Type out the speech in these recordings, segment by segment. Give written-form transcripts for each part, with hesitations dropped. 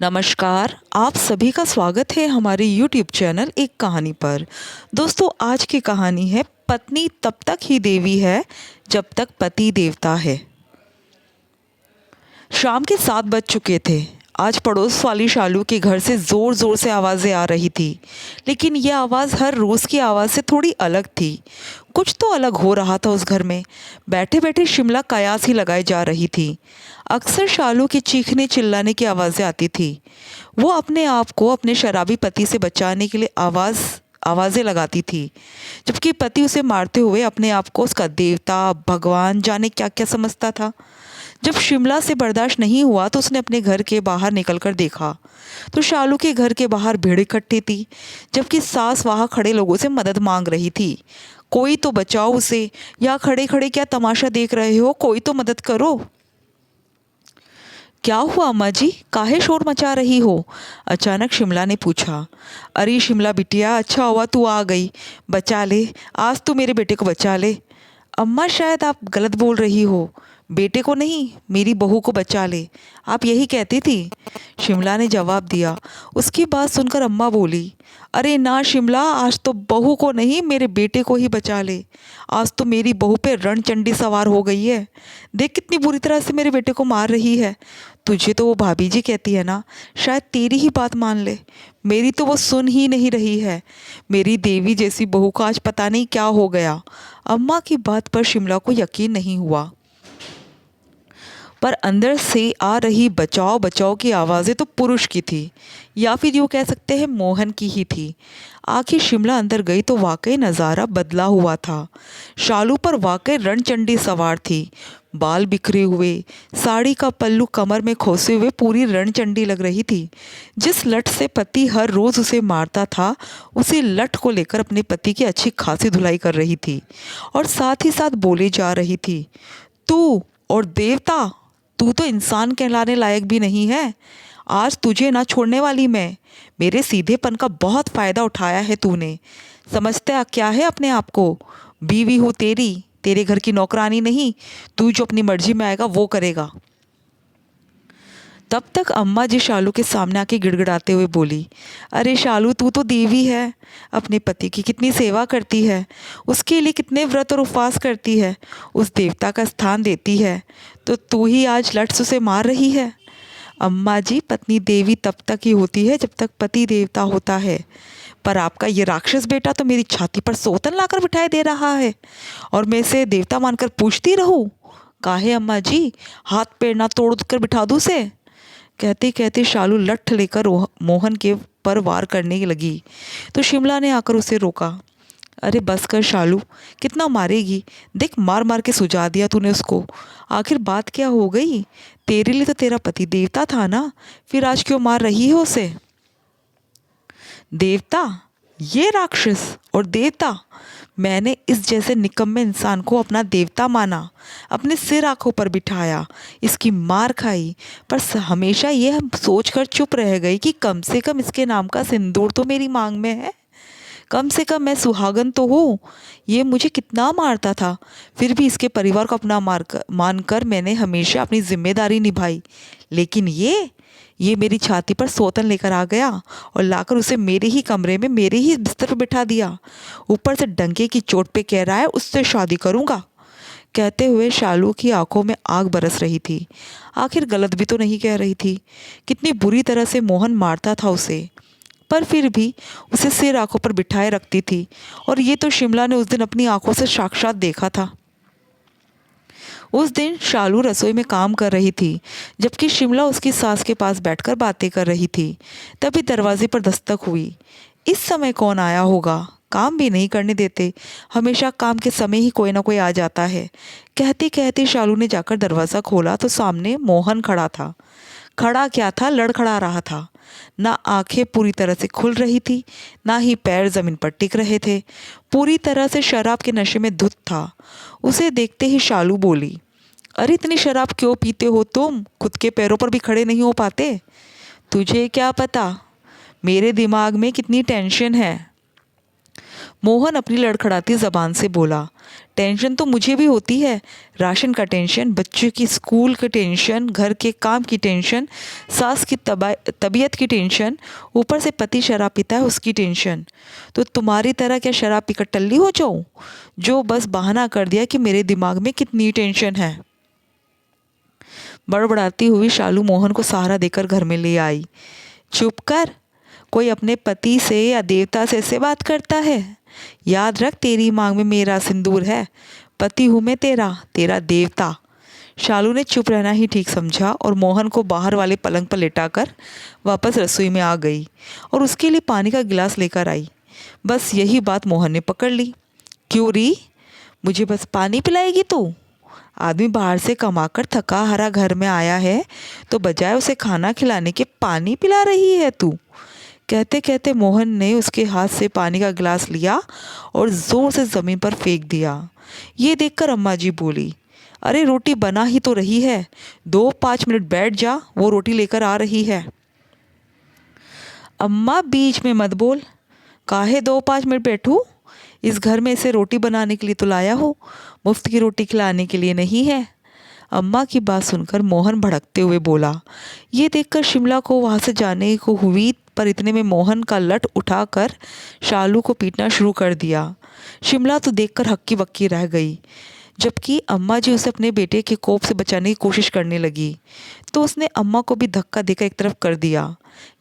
नमस्कार, आप सभी का स्वागत है हमारे YouTube चैनल एक कहानी पर। दोस्तों, आज की कहानी है पत्नी तब तक ही देवी है जब तक पति देवता है। शाम के 7 बज चुके थे। आज पड़ोस वाली शालू के घर से ज़ोर ज़ोर से आवाज़ें आ रही थी, लेकिन यह आवाज़ हर रोज़ की आवाज़ से थोड़ी अलग थी। कुछ तो अलग हो रहा था उस घर में। बैठे बैठे शिमला कयास ही लगाई जा रही थी। अक्सर शालू के चीखने चिल्लाने की आवाज़ें आती थी। वो अपने आप को अपने शराबी पति से बचाने के लिए आवाज़ें लगाती थी, जबकि पति उसे मारते हुए अपने आप को उसका देवता, भगवान जाने क्या क्या समझता था। जब शिमला से बर्दाश्त नहीं हुआ तो उसने अपने घर के बाहर निकलकर देखा तो शालू के घर के बाहर भीड़ इकट्ठी थी, जबकि सास वहाँ खड़े लोगों से मदद मांग रही थी। कोई तो बचाओ उसे, या खड़े खड़े क्या तमाशा देख रहे हो, कोई तो मदद करो। क्या हुआ अम्मा जी, काहे शोर मचा रही हो? अचानक शिमला ने पूछा। अरे शिमला बिटिया, अच्छा हुआ तू आ गई। बचा ले, आज तू मेरे बेटे को बचा ले। अम्मा, शायद आप गलत बोल रही हो। बेटे को नहीं, मेरी बहू को बचा ले, आप यही कहती थी, शिमला ने जवाब दिया। उसकी बात सुनकर अम्मा बोली, अरे ना शिमला, आज तो बहू को नहीं, मेरे बेटे को ही बचा ले। आज तो मेरी बहू पे रणचंडी सवार हो गई है। देख कितनी बुरी तरह से मेरे बेटे को मार रही है। तुझे तो वो भाभी जी कहती है ना, शायद तेरी ही बात मान ले। मेरी तो वो सुन ही नहीं रही है। मेरी देवी जैसी बहू का आज पता नहीं क्या हो गया। अम्मा की बात पर शिमला को यकीन नहीं हुआ, पर अंदर से आ रही बचाओ बचाओ की आवाज़ें तो पुरुष की थी, या फिर यूँ कह सकते हैं मोहन की ही थी। आखिर शिमला अंदर गई तो वाकई नज़ारा बदला हुआ था। शालू पर वाकई रणचंडी सवार थी। बाल बिखरे हुए, साड़ी का पल्लू कमर में खोसे हुए पूरी रणचंडी लग रही थी। जिस लठ से पति हर रोज़ उसे मारता था, उसी लठ को लेकर अपने पति की अच्छी खासी धुलाई कर रही थी, और साथ ही साथ बोले जा रही थी, तू और देवता, तू तो इंसान कहलाने लायक भी नहीं है। आज तुझे ना छोड़ने वाली मैं। मेरे सीधेपन का बहुत फ़ायदा उठाया है तूने। समझता क्या है अपने आप को? बीवी हूँ तेरी, तेरे घर की नौकरानी नहीं। तू जो अपनी मर्जी में आएगा वो करेगा। तब तक अम्मा जी शालू के सामने आके गिड़गिड़ाते हुए बोली, अरे शालू, तू तो देवी है। अपने पति की कितनी सेवा करती है, उसके लिए कितने व्रत और उपवास करती है, उस देवता का स्थान देती है, तो तू ही आज लठ से उसे मार रही है। अम्मा जी, पत्नी देवी तब तक ही होती है जब तक पति देवता होता है, पर आपका ये राक्षस बेटा तो मेरी छाती पर सोतन लाकर बिठाए दे रहा है, और मैं इसे देवता मानकर पूछती रहूं? काहे अम्मा जी, हाथ पैर ना तोड़ कर बिठा दूँ उसे? कहते कहते शालू लठ लेकर मोहन के पर वार करने लगी, तो शिमला ने आकर उसे रोका। अरे बस कर शालू, कितना मारेगी? देख, मार मार के सुझा दिया तूने उसको। आखिर बात क्या हो गई? तेरे लिए तो तेरा पति देवता था ना, फिर आज क्यों मार रही है उसे? देवता? ये राक्षस और देवता? मैंने इस जैसे निकम्मे इंसान को अपना देवता माना, अपने सिर आंखों पर बिठाया, इसकी मार खाई, पर हमेशा ये सोचकर चुप रह गई कि कम से कम इसके नाम का सिंदूर तो मेरी मांग में है। कम से कम मैं सुहागन तो हूँ। ये मुझे कितना मारता था, फिर भी इसके परिवार को अपना मानकर मैंने हमेशा अपनी जिम्मेदारी निभाई। लेकिन ये मेरी छाती पर सोतन लेकर आ गया और लाकर उसे मेरे ही कमरे में मेरे ही बिस्तर पर बिठा दिया। ऊपर से डंके की चोट पे कह रहा है उससे शादी करूँगा। कहते हुए शालू की आंखों में आग बरस रही थी। आखिर गलत भी तो नहीं कह रही थी। कितनी बुरी तरह से मोहन मारता था उसे, पर फिर भी उसे सिर आंखों पर बिठाए रखती थी, और ये तो शिमला ने उस दिन अपनी आंखों से साक्षात देखा था। उस दिन शालू रसोई में काम कर रही थी, जबकि शिमला उसकी सास के पास बैठकर बातें कर रही थी। तभी दरवाजे पर दस्तक हुई। इस समय कौन आया होगा? काम भी नहीं करने देते, हमेशा काम के समय ही कोई ना कोई आ जाता है। कहते कहते शालू ने जाकर दरवाज़ा खोला तो सामने मोहन खड़ा था। खड़ा क्या था, लड़खड़ा रहा था। ना आंखें पूरी तरह से खुल रही थी, ना ही पैर जमीन पर टिक रहे थे। पूरी तरह से शराब के नशे में धुत था। उसे देखते ही शालू बोली, अरे इतनी शराब क्यों पीते हो तुम? खुद के पैरों पर भी खड़े नहीं हो पाते? तुझे क्या पता मेरे दिमाग में कितनी टेंशन है। मोहन अपनी लड़खड़ाती जबान से बोला, टेंशन तो मुझे भी होती है। राशन का टेंशन, बच्चों की स्कूल की टेंशन, घर के काम की टेंशन, सास की तबीयत की टेंशन, ऊपर से पति शराब पीता है उसकी टेंशन। तो तुम्हारी तरह क्या शराब पीकर टल्ली हो जाऊं, जो बस बहाना कर दिया कि मेरे दिमाग में कितनी टेंशन है। बड़बड़ाती हुई शालू मोहन को सहारा देकर घर में ले आई। चुप कर, कोई अपने पति से या देवता से ऐसे बात करता है? याद रख, तेरी मांग में मेरा सिंदूर है। पति हूँ मैं तेरा, तेरा देवता। शालू ने चुप रहना ही ठीक समझा और मोहन को बाहर वाले पलंग पर लेटाकर वापस रसोई में आ गई और उसके लिए पानी का गिलास लेकर आई। बस यही बात मोहन ने पकड़ ली। क्यों री, मुझे बस पानी पिलाएगी तू? आदमी बाहर से कमाकर थका हारा घर में आया है तो बजाय उसे खाना खिलाने के पानी पिला रही है तू? कहते कहते मोहन ने उसके हाथ से पानी का गिलास लिया और जोर से जमीन पर फेंक दिया। ये देखकर अम्मा जी बोली, अरे रोटी बना ही तो रही है, 2-5 मिनट बैठ जा, वो रोटी लेकर आ रही है। अम्मा बीच में मत बोल, काहे 2-5 मिनट बैठूं? इस घर में इसे रोटी बनाने के लिए तो लाया हो, मुफ्त की रोटी खिलाने के लिए नहीं है। अम्मा की बात सुनकर मोहन भड़कते हुए बोला। ये देखकर शिमला को वहाँ से जाने को हुई, पर इतने में मोहन का लठ उठाकर शालू को पीटना शुरू कर दिया। शिमला तो देखकर हक्की बक्की रह गई, जबकि अम्मा जी उसे अपने बेटे के कोप से बचाने की कोशिश करने लगी, तो उसने अम्मा को भी धक्का देकर एक तरफ कर दिया।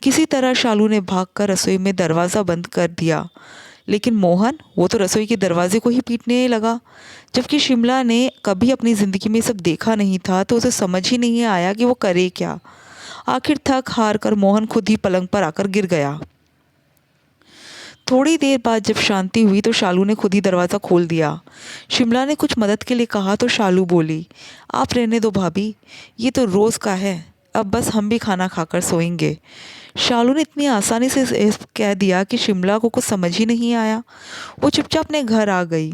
किसी तरह शालू ने भागकर रसोई में दरवाज़ा बंद कर दिया, लेकिन मोहन वो तो रसोई के दरवाजे को ही पीटने लगा। जबकि शिमला ने कभी अपनी ज़िंदगी में सब देखा नहीं था, तो उसे समझ ही नहीं आया कि वो करे क्या। आखिर थक हार कर मोहन खुद ही पलंग पर आकर गिर गया। थोड़ी देर बाद जब शांति हुई तो शालू ने खुद ही दरवाज़ा खोल दिया। शिमला ने कुछ मदद के लिए कहा तो शालू बोली, आप रहने दो भाभी, ये तो रोज़ का है, अब बस हम भी खाना खाकर सोएंगे। शालू ने इतनी आसानी से कह दिया कि शिमला को कुछ समझ ही नहीं आया। वो चुपचाप अपने घर आ गई।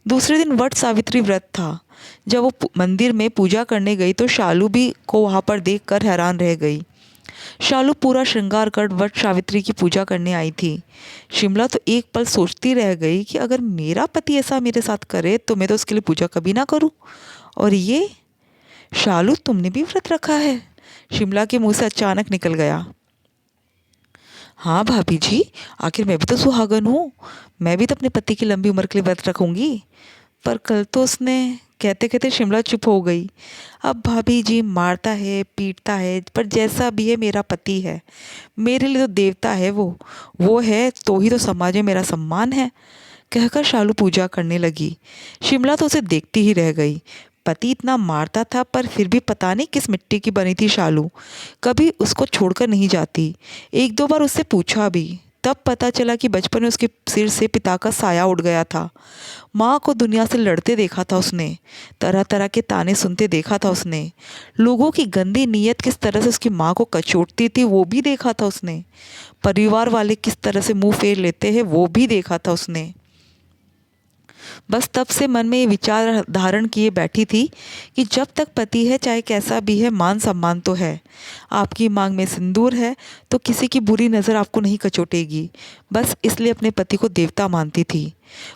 दूसरे दिन वट सावित्री व्रत था। जब वो मंदिर में पूजा करने गई तो शालू भी को वहाँ पर देखकर हैरान रह गई। शालू पूरा श्रृंगार कर वट सावित्री की पूजा करने आई थी। शिमला तो एक पल सोचती रह गई कि अगर मेरा पति ऐसा मेरे साथ करे तो मैं तो उसके लिए पूजा कभी ना करूं। और ये, शालू तुमने भी व्रत रखा है? शिमला के मुंह से अचानक निकल गया। हाँ भाभी जी, आखिर मैं भी तो सुहागन हूँ, मैं भी तो अपने पति की लंबी उम्र के लिए व्रत रखूंगी। पर कल तो उसने, कहते कहते शिमला चुप हो गई। अब भाभी जी, मारता है पीटता है, पर जैसा भी है मेरा पति है, मेरे लिए तो देवता है वो है तो ही तो समाज में मेरा सम्मान है। कहकर शालू पूजा करने लगी। शिमला तो उसे देखती ही रह गई। पति इतना मारता था, पर फिर भी पता नहीं किस मिट्टी की बनी थी शालू, कभी उसको छोड़कर नहीं जाती। 1-2 बार उससे पूछा भी, तब पता चला कि बचपन में उसके सिर से पिता का साया उड़ गया था। माँ को दुनिया से लड़ते देखा था उसने, तरह तरह के ताने सुनते देखा था उसने, लोगों की गंदी नीयत किस तरह से उसकी माँ को कचोटती थी वो भी देखा था उसने, परिवार वाले किस तरह से मुंह फेर लेते हैं वो भी देखा था उसने। बस तब से मन में ये विचार धारण किए बैठी थी कि जब तक पति है, चाहे कैसा भी है, मान सम्मान तो है। आपकी मांग में सिंदूर है तो किसी की बुरी नज़र आपको नहीं कचोटेगी। बस इसलिए अपने पति को देवता मानती थी।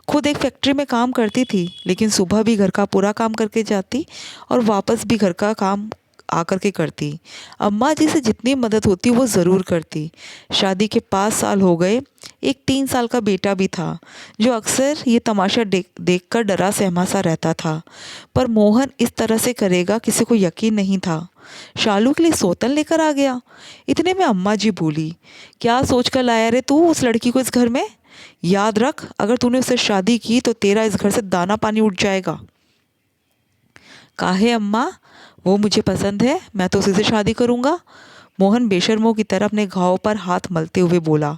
खुद एक फैक्ट्री में काम करती थी, लेकिन सुबह भी घर का पूरा काम करके जाती और वापस भी घर का काम आकर के करती। अम्मा जी से जितनी मदद होती वो ज़रूर करती। शादी के 5 साल हो गए। एक 3 साल का बेटा भी था, जो अक्सर ये तमाशा देखकर डरा सहमा सा रहता था। पर मोहन इस तरह से करेगा किसी को यकीन नहीं था। शालू के लिए सौतन लेकर आ गया। इतने में अम्मा जी बोली, क्या सोच कर लाया रे तू उस लड़की को इस घर में? याद रख, अगर तूने उससे शादी की तो तेरा इस घर से दाना पानी उठ जाएगा। काहे अम्मा, वो मुझे पसंद है, मैं तो उसी से शादी करूँगा। मोहन बेशर्मों की तरह अपने घाव पर हाथ मलते हुए बोला।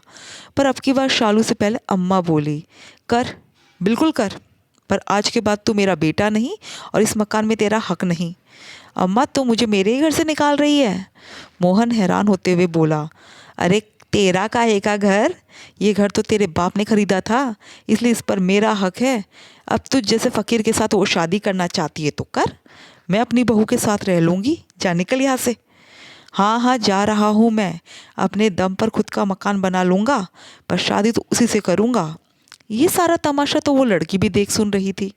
पर अब की बार शालू से पहले अम्मा बोली, कर, बिल्कुल कर, पर आज के बाद तू मेरा बेटा नहीं और इस मकान में तेरा हक नहीं। अम्मा, तो मुझे मेरे ही घर से निकाल रही है? मोहन हैरान होते हुए बोला, अरे तेरा काहे का घर? ये घर तो तेरे बाप ने खरीदा था, इसलिए इस पर मेरा हक है। अब तुझ जैसे फ़कीर के साथ वो शादी करना चाहती है तो कर, मैं अपनी बहू के साथ रह लूँगी। जा निकल यहाँ से। हाँ हाँ, जा रहा हूँ मैं, अपने दम पर खुद का मकान बना लूँगा, पर शादी तो उसी से करूँगा। ये सारा तमाशा तो वो लड़की भी देख सुन रही थी।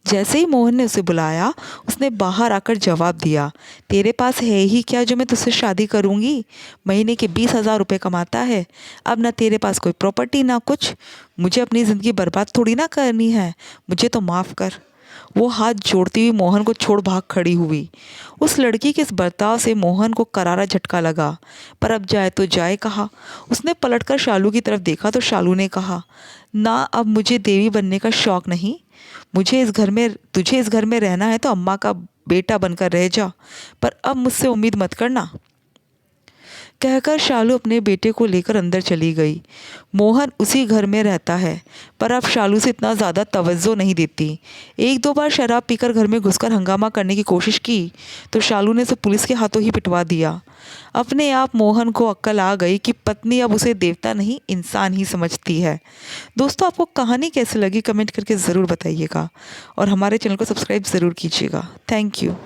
जैसे ही मोहन ने उसे बुलाया, उसने बाहर आकर जवाब दिया, तेरे पास है ही क्या जो मैं तुझसे शादी करूंगी? महीने के 20,000 रुपये कमाता है। अब ना तेरे पास कोई प्रॉपर्टी ना कुछ। मुझे अपनी ज़िंदगी बर्बाद थोड़ी ना करनी है। मुझे तो माफ़ कर। वो हाथ जोड़ती हुई मोहन को छोड़ भाग खड़ी हुई। उस लड़की के इस बर्ताव से मोहन को करारा झटका लगा। पर अब जाए तो जाए कहाँ। उसने पलटकर शालू की तरफ देखा तो शालू ने कहा, ना अब मुझे देवी बनने का शौक नहीं। तुझे इस घर में रहना है तो अम्मा का बेटा बनकर रह जा, पर अब मुझसे उम्मीद मत करना। कहकर शालू अपने बेटे को लेकर अंदर चली गई। मोहन उसी घर में रहता है, पर अब शालू से इतना ज़्यादा तवज्जो नहीं देती। एक दो बार शराब पीकर घर में घुसकर हंगामा करने की कोशिश की तो शालू ने उसे पुलिस के हाथों ही पिटवा दिया। अपने आप मोहन को अक्ल आ गई कि पत्नी अब उसे देवता नहीं इंसान ही समझती है। दोस्तों, आपको कहानी कैसी लगी कमेंट करके ज़रूर बताइएगा और हमारे चैनल को सब्सक्राइब ज़रूर कीजिएगा। Thank you.